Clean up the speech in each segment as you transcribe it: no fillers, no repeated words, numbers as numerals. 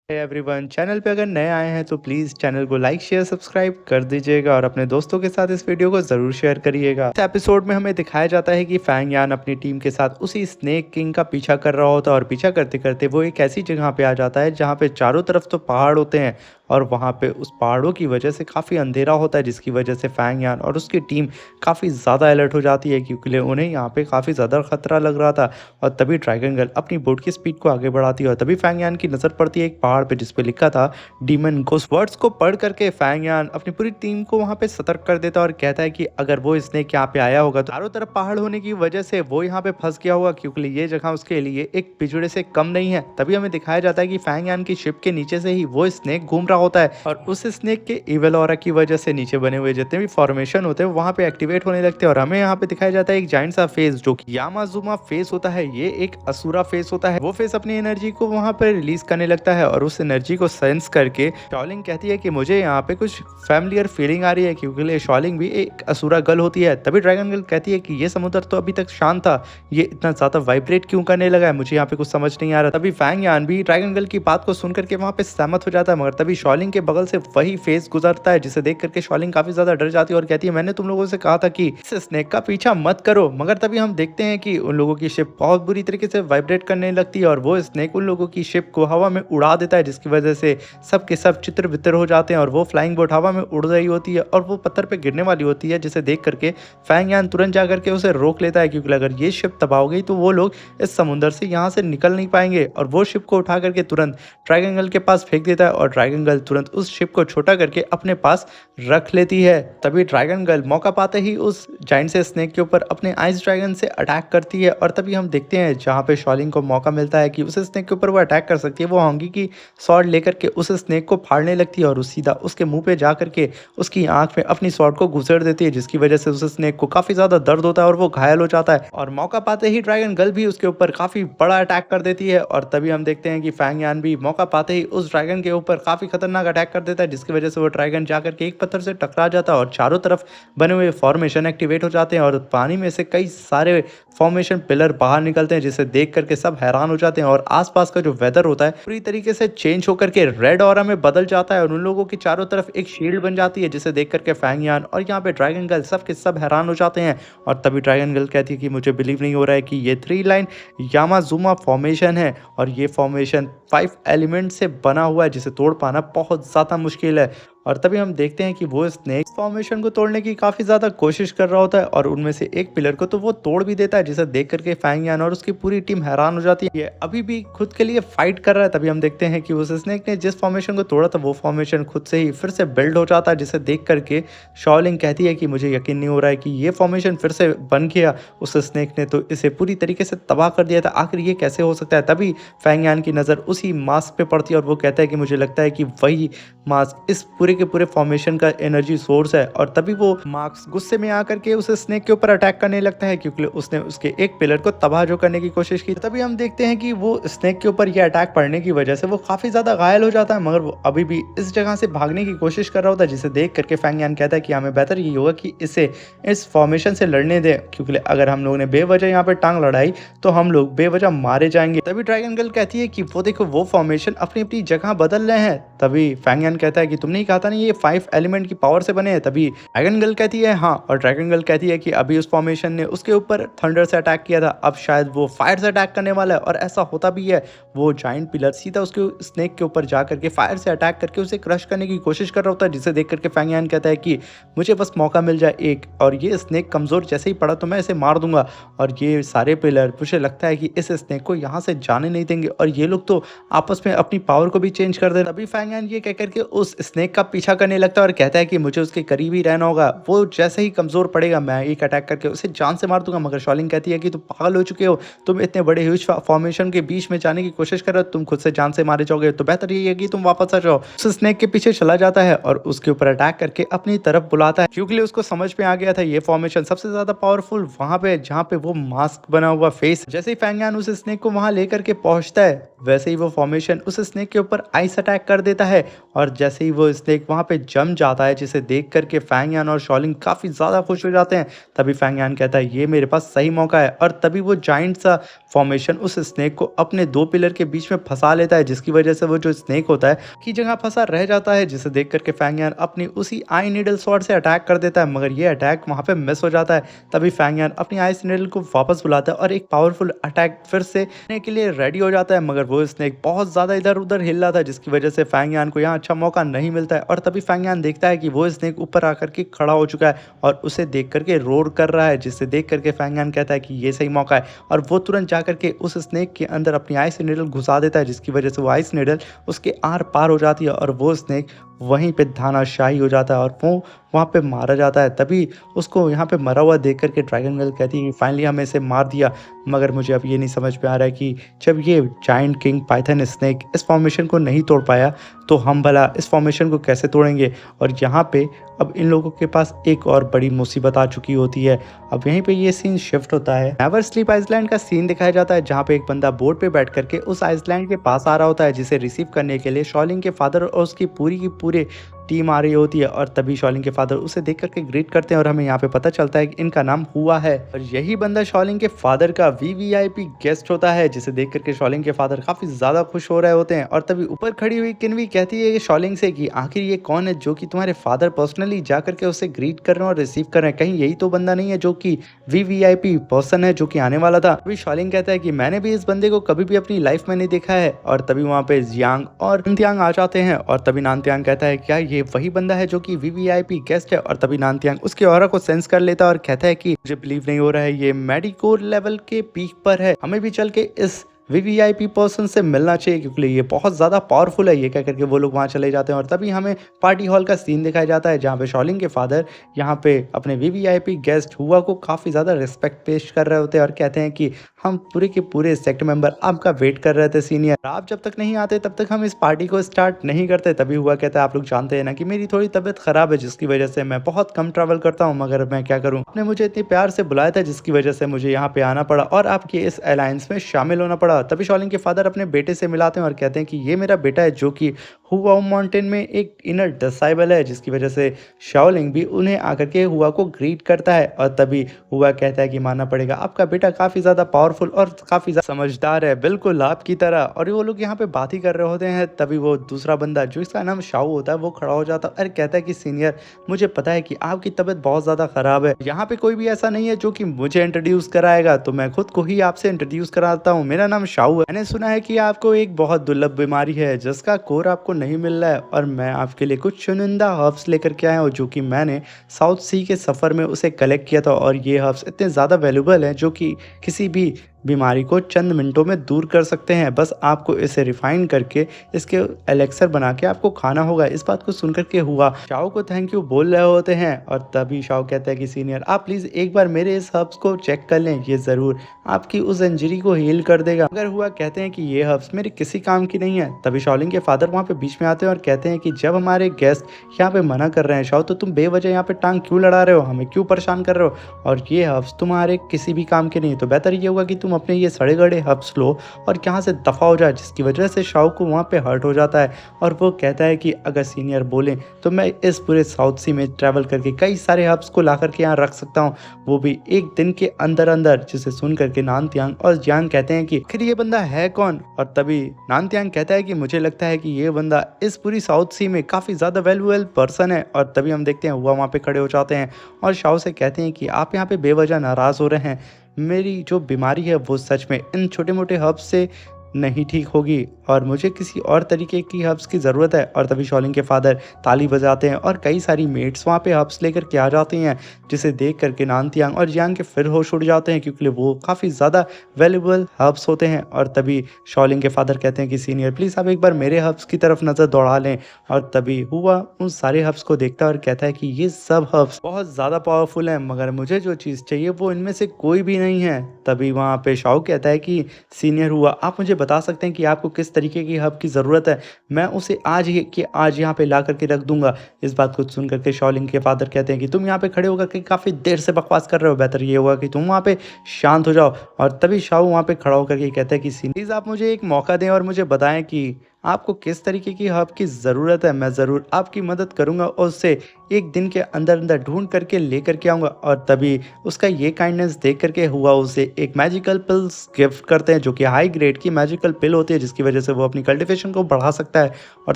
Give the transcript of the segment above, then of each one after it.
Everyone, channel पे अगर नए आए हैं तो प्लीज़ चैनल को लाइक शेयर सब्सक्राइब कर दीजिएगा और अपने दोस्तों के साथ इस वीडियो को ज़रूर शेयर करिएगा। इस एपिसोड में हमें दिखाया जाता है कि फैंग यान अपनी टीम के साथ उसी स्नेक किंग का पीछा कर रहा होता है और पीछा करते करते वो एक ऐसी जगह पे आ जाता है जहाँ पे चारों तरफ तो पहाड़ होते हैं और वहाँ पे उस पहाड़ों की वजह से काफ़ी अंधेरा होता है, जिसकी वजह से फैंग यान और उसकी टीम काफ़ी ज़्यादा अलर्ट हो जाती है क्योंकि उन्हें यहाँ पे काफ़ी ज़्यादा खतरा लग रहा था। और तभी ड्रैगन गर्ल अपनी बोट की स्पीड को आगे बढ़ाती है और तभी फैंग यान की नज़र पड़ती है एक पहाड़ पे जिस पे लिखा था डीमन घोस्ट। वर्ड्स को पढ़ करके फैंग यान अपनी पूरी टीम को वहाँ पे सतर्क कर देता है और कहता है कि अगर वो स्नेक यहाँ पे आया होगा तो चारों तरफ पहाड़ होने की वजह से वो यहाँ पे फंस गया होगा क्योंकि ये जगह उसके लिए एक पिंजड़े से कम नहीं है। तभी हमें दिखाया जाता है कि फैंग यान की शिप के नीचे से ही वो स्नेक घूम रहा होता है और उस स्नेक के इविल ऑरा की वजह से नीचे बने हुए जितने भी फॉर्मेशन होते हैं वहाँ पे एक्टिवेट होने लगते हैं और हमें यहाँ पे दिखाया जाता है एक जाइंट सा फेस जो कि यामाजुमा फेस होता है। ये एक असुरा फेस होता है। वो फेस अपनी एनर्जी को वहाँ पे रिलीज करने लगता है और उस एनर्जी को सेंस करके शॉलिंग कहती है कि मुझे यहाँ पे कुछ फैमिलियर फीलिंग आ रही है क्योंकि शॉलिंग भी एक असुरा गर्ल होती है। तभी ड्रैगन गर्ल कहती है कि ये समुद्र तो अभी तक शांत था, ये इतना ज्यादा वाइब्रेट क्यों करने लगा है, मुझे यहाँ पे कुछ समझ नहीं आ रहा। तभी फैंग यान भी ड्रैगन गर्ल की बात को सुन करके वहाँ पे सहमत हो जाता है, मगर तभी शॉलिंग के बगल से वही फेस गुजरता है जिसे देख करके शॉलिंग काफी ज्यादा डर जाती है और कहती है मैंने तुम लोगों से कहा था कि इस स्नेक का पीछा मत करो। मगर तभी हम देखते हैं कि उन लोगों की शिप बहुत बुरी तरीके से वाइब्रेट करने लगती है और वो स्नेक उन लोगों की शिप को हवा में उड़ा देता है जिसकी वजह से सब के सब चित्र बितर हो जाते हैं और वो फ्लाइंग बोट हवा में उड़ रही होती है और वो पत्थर पे गिरने वाली होती है जिसे देख करके फैंग यान तुरंत जा करके उसे रोक लेता है क्योंकि अगर ये शिप तबाह हो गई तो वो लोग इस समुद्र से यहाँ से निकल नहीं पाएंगे। और वो शिप को उठा करके तुरंत ड्रैगन गर्ल के पास फेंक देता है और ड्रैगन गर्ल तुरंत उस शिप को छोटा करके अपने पास रख लेती है। तभी ड्रैगन गर्ल मौका पाते ही उस जाइंट से स्नेक के ऊपर अपने आइस ड्रैगन से अटैक करती है और तभी हम देखते हैं जहाँ पे शॉलिंग को मौका मिलता है कि उस स्नेक के ऊपर वो अटैक कर सकती है। वो होंगी की स्वॉर्ड लेकर के उस स्नेक को फाड़ने लगती है और सीधा उसके मुंह पे जा करके उसकी आंख में अपनी स्वॉर्ड को घुसेड़ देती है जिसकी वजह से उस स्नेक को काफी ज्यादा दर्द होता है और वो घायल हो जाता है। और मौका पाते ही ड्रैगन गर्ल भी उसके ऊपर काफी बड़ा अटैक कर देती है और तभी हम देखते हैं कि फैंग यान भी मौका पाते ही उस ड्रैगन के ऊपर काफी खतरनाक अटैक कर देता है जिसकी वजह से वो ड्रैगन जाकर के एक पत्थर से टकरा जाता है और चारों तरफ बने हुए फॉर्मेशन एक्टिवेट हो जाते हैं और पानी में से कई सारे फॉर्मेशन पिलर बाहर निकलते हैं जिसे देख करके सब हैरान हो जाते हैं और आसपास का जो वेदर होता है पूरी तरीके से चेंज होकर के रेड ऑरा में बदल जाता है और उन लोगों की चारों तरफ एक शील्ड बन जाती है जिसे देख करके फैंग यान और यहाँ पे ड्रैगन गर्ल सब के सब हैरान हो जाते हैं। और तभी ड्रैगन गर्ल कहती है कि मुझे बिलीव नहीं हो रहा है कि ये 3 लाइन यामाजुमा फॉर्मेशन है और ये फॉर्मेशन 5 एलिमेंट से बना हुआ है जिसे तोड़ पाना बहुत ज़्यादा मुश्किल है। और तभी हम देखते हैं कि वो स्नेक फॉर्मेशन को तोड़ने की काफ़ी ज़्यादा कोशिश कर रहा होता है और उनमें से एक पिलर को तो वो तोड़ भी देता है जिसे देख करके फैंग यान और उसकी पूरी टीम हैरान हो जाती है। ये अभी भी खुद के लिए फाइट कर रहा है। तभी हम देखते हैं कि उस स्नेक ने जिस फॉर्मेशन को तोड़ा था वो फॉर्मेशन खुद से ही फिर से बिल्ड हो जाता है जिसे देख करके शॉलिंग कहती है कि मुझे यकीन नहीं हो रहा है कि ये फॉर्मेशन फिर से बन गया। उस स्नेक ने तो इसे पूरी तरीके से तबाह कर दिया था, आखिर ये कैसे हो सकता है। तभी फैंग यान की नज़र उसी मास्क पे पड़ती है और वो कहता है कि मुझे लगता है कि वही मास्क इस पूरे के पूरे फॉर्मेशन का एनर्जी सोर्स है। और तभी वो मार्क्स गुस्से में आकर के उस स्नेक के ऊपर अटैक करने लगता है क्योंकि उसने उसके एक पिलर को तबाह जो करने की कोशिश की। तभी हम देखते हैं कि वो स्नेक के ऊपर ये अटैक पड़ने की वजह से वो काफी ज्यादा घायल हो जाता है, मगर वो अभी भी इस जगह से भागने की कोशिश कर रहा होता है जिसे देख करके फैंग यान कहता है कि हमें बेहतर ये होगा कि इसे इस फॉर्मेशन से लड़ने दे क्योंकि अगर हम लोगों ने बेवजह यहाँ पे टांग लड़ाई तो हम लोग बेवजह मारे जाएंगे। तभी ड्रैगन गर्ल कहती है कि वो देखो वो फॉर्मेशन अपनी अपनी जगह बदल रहे हैं। तभी फैंग यान कहता है कि तुमने ही कहा था ना ये 5 एलिमेंट की पावर से बने हैं। तभी ड्रैगन गर्ल कहती है हाँ, और ड्रैगन गर्ल कहती है कि अभी उस फॉर्मेशन ने उसके ऊपर थंडर से अटैक किया था, अब शायद वो फायर से अटैक करने वाला है। और ऐसा होता भी है, वो जाइंट पिलर सीधा उसके स्नेक के ऊपर जा करके फायर से अटैक करके उसे क्रश करने की कोशिश कर रहा होता है जिसे देख करके फैंग यान कहता है कि मुझे बस मौका मिल जाए एक, और ये स्नेक कमजोर जैसे ही पड़ा तो मैं इसे मार दूंगा। और ये सारे पिलर मुझे लगता है कि इस स्नेक को यहाँ से जाने नहीं देंगे और ये लोग तो आपस में अपनी पावर को भी चेंज कर दे। तभी फैंग यान ये कह करके उस स्नेक का पीछा करने लगता है और कहता है कि मुझे उसके करीब ही रहना होगा, वो जैसे ही कमजोर पड़ेगा मैं एक अटैक करके उसे जान से मार दूंगा। मगर शॉलिंग कहती है कि तुम पागल हो चुके हो, तुम इतने बड़े ह्यूज फॉर्मेशन के बीच में जाने की कोशिश कर रहे हो, तुम खुद से जान से मारे जाओगे, तो बेहतर ये है कि तुम वापस आ जाओ। उस स्नेक के पीछे चला जाता है और उसके ऊपर अटैक करके अपनी तरफ बुलाता है क्योंकि उसको समझ में आ गया था ये फॉर्मेशन सबसे ज्यादा पावरफुल वहां पे जहाँ पे वो मास्क बना हुआ फेस। जैसे ही फैंग यान उस स्नेक को वहां लेकर के पहुंचता है वैसे ही वो फॉर्मेशन उस स्नेक के ऊपर आइस अटैक कर देता है और जैसे ही वो स्नेक स्नेक वहाँ पे जम जाता है, जिसे देख कर के फैंग यान और शॉलिंग काफ़ी ज़्यादा खुश हो जाते हैं। तभी फैंग यान कहता है ये मेरे पास सही मौका है, और तभी वो जायंट सा फॉर्मेशन उस स्नेक को अपने 2 पिलर के बीच में फँसा लेता है, जिसकी वजह से वो जो स्नेक होता है की जगह फँसा रह जाता है, जिसे देख कर के फैंग यान अपनी उसी आई नीडल स्वॉर्ड से अटैक कर देता है, मगर ये अटैक वहाँ पे मिस हो जाता है। तभी फैंग यान अपनी आइस नीडल को वापस बुलाता है और एक पावरफुल अटैक फिर से करने के लिए रेडी हो जाता है, मगर वो स्नेक बहुत ज़्यादा इधर-उधर हिल रहा था, जिसकी वजह से फैंग यान को यहाँ अच्छा मौका नहीं मिलता है। और तभी फैंग यान देखता है कि वो स्नेक ऊपर आकर के खड़ा हो चुका है और उसे देख कर के रोर कर रहा है, जिसे देख कर के फैंग यान कहता है कि ये सही मौका है, और वो तुरंत जाकर के उस स्नेक के अंदर अपनी आइस नीडल घुसा देता है, जिसकी वजह से वो आइस नीडल उसके आर-पार हो जाती है और वो स्नेक वहीं पे धानाशाही हो जाता है और वो वहाँ पे मारा जाता है। तभी उसको यहाँ पे मरा हुआ देख कर के ड्रैगन गर्ल कहती है कि फाइनली हमें इसे मार दिया, मगर मुझे अब ये नहीं समझ में आ रहा है कि जब ये जायंट किंग पाइथन स्नेक इस फॉर्मेशन को नहीं तोड़ पाया, तो हम भला इस फॉर्मेशन को कैसे तोड़ेंगे। और यहाँ पे अब इन लोगों के पास एक और बड़ी मुसीबत आ चुकी होती है। अब यहीं पे ये सीन शिफ्ट होता है, नेवर स्लीप आइसलैंड का सीन दिखाया जाता है, जहाँ पे एक बंदा बोट पे बैठ करके उस आइसलैंड के पास आ रहा होता है, जिसे रिसीव करने के लिए शॉलिंग के फादर और उसकी पूरी की पूरी टीम आ रही होती है। और तभी शॉलिंग के फादर उसे देख करके ग्रीट करते हैं और हमें यहाँ पे पता चलता है कि इनका नाम हुआ है, और यही बंदा शॉलिंग के फादर का वीवीआईपी गेस्ट होता है, जिसे देख करके शॉलिंग के फादर काफी ज्यादा खुश हो रहे होते हैं। और तभी ऊपर खड़ी हुई किनवी कहती है शॉलिंग से कि आखिर ये कौन है जो कि तुम्हारे फादर पर्सनली जा करके उसे ग्रीट कर रहे हैं और रिसीव कर रहे हैं, कहीं यही तो बंदा नहीं है जो कि वीवीआईपी पर्सन है जो कि आने वाला था। अभी शॉलिंग कहता है कि मैंने भी इस बंदे को कभी भी अपनी लाइफ में नहीं देखा है। और तभी वहाँ पे जियांग और नानतियांग आ जाते हैं, और तभी नानतियांग कहता है क्या ये वही बंदा है जो कि वीवीआईपी गेस्ट है। और तभी नानतियांग उसके ऑरा को सेंस कर लेता है और कहता है कि मुझे बिलीव नहीं हो रहा है, ये मेडिकोर लेवल के पीक पर है, हमें भी चल के इस वीवीआईपी पर्सन से मिलना चाहिए क्योंकि ये बहुत ज़्यादा पावरफुल है। ये कह करके वो लोग वहाँ चले जाते हैं और तभी हमें पार्टी हॉल का सीन दिखाया जाता है, जहाँ पे शॉलिंग के फादर यहाँ पे अपने वीवीआईपी गेस्ट हुआ को काफ़ी ज़्यादा रिस्पेक्ट पेश कर रहे होते हैं और कहते हैं कि हम पूरे के पूरे सेक्ट मेंबर आपका वेट कर रहे थे सीनियर, आप जब तक नहीं आते तब तक हम इस पार्टी को स्टार्ट नहीं करते। तभी हुआ कहता है आप लोग जानते हैं ना कि मेरी थोड़ी तबीयत खराब है, जिसकी वजह से मैं बहुत कम ट्रैवल करता हूँ, मगर मैं क्या करूँ, आपने मुझे इतनी प्यार से बुलाया था जिसकी वजह से मुझे यहाँ पे आना पड़ा और आपके इस अलायंस में शामिल होना पड़ा। तभी शॉलिंग के फादर अपने बेटे से मिलाते हैं और कहते हैं कि ये मेरा बेटा है जो कि हुआ माउंटेन में एक इनर डिसाइबल है, जिसकी वजह से शाओलिंग भी उन्हें आकर के हुआ को ग्रीट करता है। और तभी हुआ कहता है कि मानना पड़ेगा आपका बेटा काफ़ी ज़्यादा पावरफुल और काफ़ी ज़्यादा समझदार है, बिल्कुल आपकी तरह। और वो लोग यहाँ पे बात ही कर रहे होते हैं, तभी वो दूसरा बंदा जो इसका नाम शाओ होता है वो खड़ा हो जाता है और कहता है कि सीनियर मुझे पता है कि आपकी तबीयत बहुत ज़्यादा ख़राब है, यहाँ पे कोई भी ऐसा नहीं है जो कि मुझे इंट्रोड्यूस कराएगा, तो मैं खुद को ही आपसे इंट्रोड्यूस कराता हूँ। मेरा नाम शाओ है, मैंने सुना है कि आपको एक बहुत दुर्लभ बीमारी है जिसका कोर आपको नहीं मिल रहा है, और मैं आपके लिए कुछ चुनिंदा हर्ब्स लेकर के आया हूँ जो कि मैंने साउथ सी के सफ़र में उसे कलेक्ट किया था, और ये हर्ब्स इतने ज़्यादा वैल्यूबल हैं जो कि किसी भी बीमारी को चंद मिनटों में दूर कर सकते हैं। बस आपको इसे रिफाइन करके इसके एलेक्सर बना के आपको खाना होगा। इस बात को सुनकर के हुआ शाओ को थैंक यू बोल रहे होते हैं, और तभी शाओ कहता है कि सीनियर आप प्लीज़ एक बार मेरे इस हर्ब्स को चेक कर लें, ये ज़रूर आपकी उस इंजरी को हील कर देगा। अगर हुआ कहते हैं कि ये हर्ब्स मेरे किसी काम की नहीं है। तभी शाओलिंग के फादर वहाँ पे बीच में आते हैं और कहते हैं कि जब हमारे गेस्ट यहाँ पे मना कर रहे हैं शाओ, तो तुम बेवजह यहाँ पे टांग क्यों लड़ा रहे हो, हमें क्यों परेशान कर रहे हो, और ये हर्ब्स तुम्हारे किसी भी काम के नहीं, तो बेहतर ये होगा कि तुम अपने ये सड़े गड़े हर्ब्स लो और यहाँ से दफ़ा हो जाए। जिसकी वजह से शाओ को वहाँ पे हर्ट हो जाता है और वो कहता है कि अगर सीनियर बोलें तो मैं इस पूरे साउथ सी में ट्रैवल करके कई सारे हर्ब्स को ला करके यहाँ रख सकता हूँ, वो भी एक दिन के अंदर अंदर। जिसे सुन करके नानतियांग और जियांग कहते हैं कि आखिर ये बंदा है कौन, और तभी नानतियांग कहता है कि मुझे लगता है कि ये बंदा इस पूरी साउथ सी में काफ़ी ज़्यादा वैल्यूएबल पर्सन है। और तभी हम देखते हैं हुआ वहाँ पे खड़े हो जाते हैं और शाओ से कहते हैं कि आप यहाँ पे बेवजह नाराज़ हो रहे हैं, मेरी जो बीमारी है वो सच में इन छोटे मोटे हर्ब्स से नहीं ठीक होगी और मुझे किसी और तरीके की हर्ब्स की ज़रूरत है। और तभी शॉलिंग के फादर ताली बजाते हैं और कई सारी मेट्स वहाँ पे हर्ब्स लेकर के आ जाती हैं, जिसे देख करके नानतियांग और जियांग के फिर होश उड़ जाते हैं क्योंकि वो काफ़ी ज़्यादा वैल्यूबल हर्ब्स होते हैं। और तभी शॉलिंग के फादर कहते हैं कि सीनियर प्लीज़ आप एक बार मेरे हर्ब्स की तरफ नज़र दौड़ा लें। और तभी हुआ उन सारे हर्ब्स को देखता है और कहता है कि ये सब हर्ब्स बहुत ज़्यादा पावरफुल हैं, मगर मुझे जो चीज़ चाहिए वो इनमें से कोई भी नहीं है। तभी वहाँ पे शाओ कहता है कि सीनियर हुआ आप मुझे बता सकते हैं कि आपको किस तरीके की हर्ब की ज़रूरत है, मैं उसे आज ही कि आज यहाँ पे ला करके रख दूंगा। इस बात को सुन करके शॉलिंग के फादर कहते हैं कि तुम यहाँ पे खड़े होकर के काफ़ी देर से बकवास कर रहे हो, बेहतर ये होगा कि तुम वहाँ पे शांत हो जाओ। और तभी शाओ वहाँ पे खड़ा होकर के कहता है कि प्लीज़ आप मुझे एक मौका दें और मुझे बताएं कि आपको किस तरीके की हर्ब की ज़रूरत है, मैं ज़रूर आपकी मदद करूँगा और उससे 1 दिन के अंदर-अंदर ढूँढ करके लेकर के आऊँगा। और तभी उसका ये काइंडनेस देख कर के हुआ उसे एक मैजिकल पिल्स गिफ्ट करते हैं, जो कि हाई ग्रेड की मैजिकल पिल होती है, जिसकी वजह से वो अपनी कल्टीवेशन को बढ़ा सकता है। और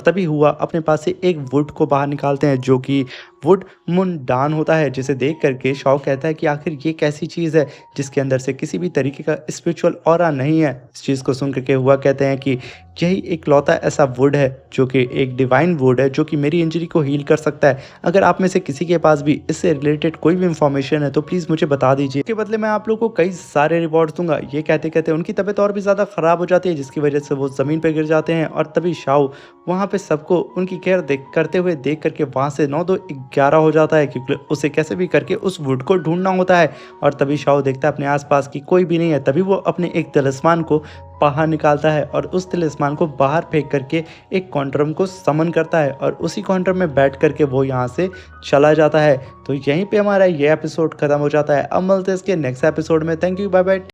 तभी हुआ अपने पास से एक वुड को बाहर निकालते हैं, जो कि वुड मुंडान होता है, जिसे देख कर के शाओ कहता है कि आखिर ये कैसी चीज़ है जिसके अंदर से किसी भी तरीके का स्पिरिचुअल ऑरा नहीं है। इस चीज़ को सुन कर के हुआ कहते हैं कि यही इकलौता ऐसा वुड है जो कि एक डिवाइन वुड है, जो कि मेरी इंजरी को हील कर सकता है। अगर आप में से किसी के पास भी इससे रिलेटेड कोई भी इंफॉर्मेशन है तो प्लीज़ मुझे बता दीजिए। इसके बदले मैं आप लोगों को कई सारे रिवॉर्ड्स दूँगा। ये कहते-कहते उनकी तबीयत और भी ज़्यादा ख़राब हो जाती है, जिसकी वजह से वो ज़मीन पे गिर जाते हैं। और तभी शाओ वहाँ पे सबको उनकी केयर करते हुए देख कर के वहाँ से 9-2-11 हो जाता है, क्योंकि उसे कैसे भी करके उस वुड को ढूँढना होता है। और तभी शाओ देखता है अपने आस-पास कि कोई भी नहीं है। तभी वो अपने एक तिलिस्मान को बाहर निकालता है और उस तिलिस्मान को बाहर फेंक करके एक क्वांटम को समन करता है, और उसी क्वांटम में बैठ करके वो यहाँ से चला जाता है। तो यहीं पे हमारा ये एपिसोड खत्म हो जाता है। अब मिलते हैं इसके नेक्स्ट एपिसोड में। Thank you, bye bye.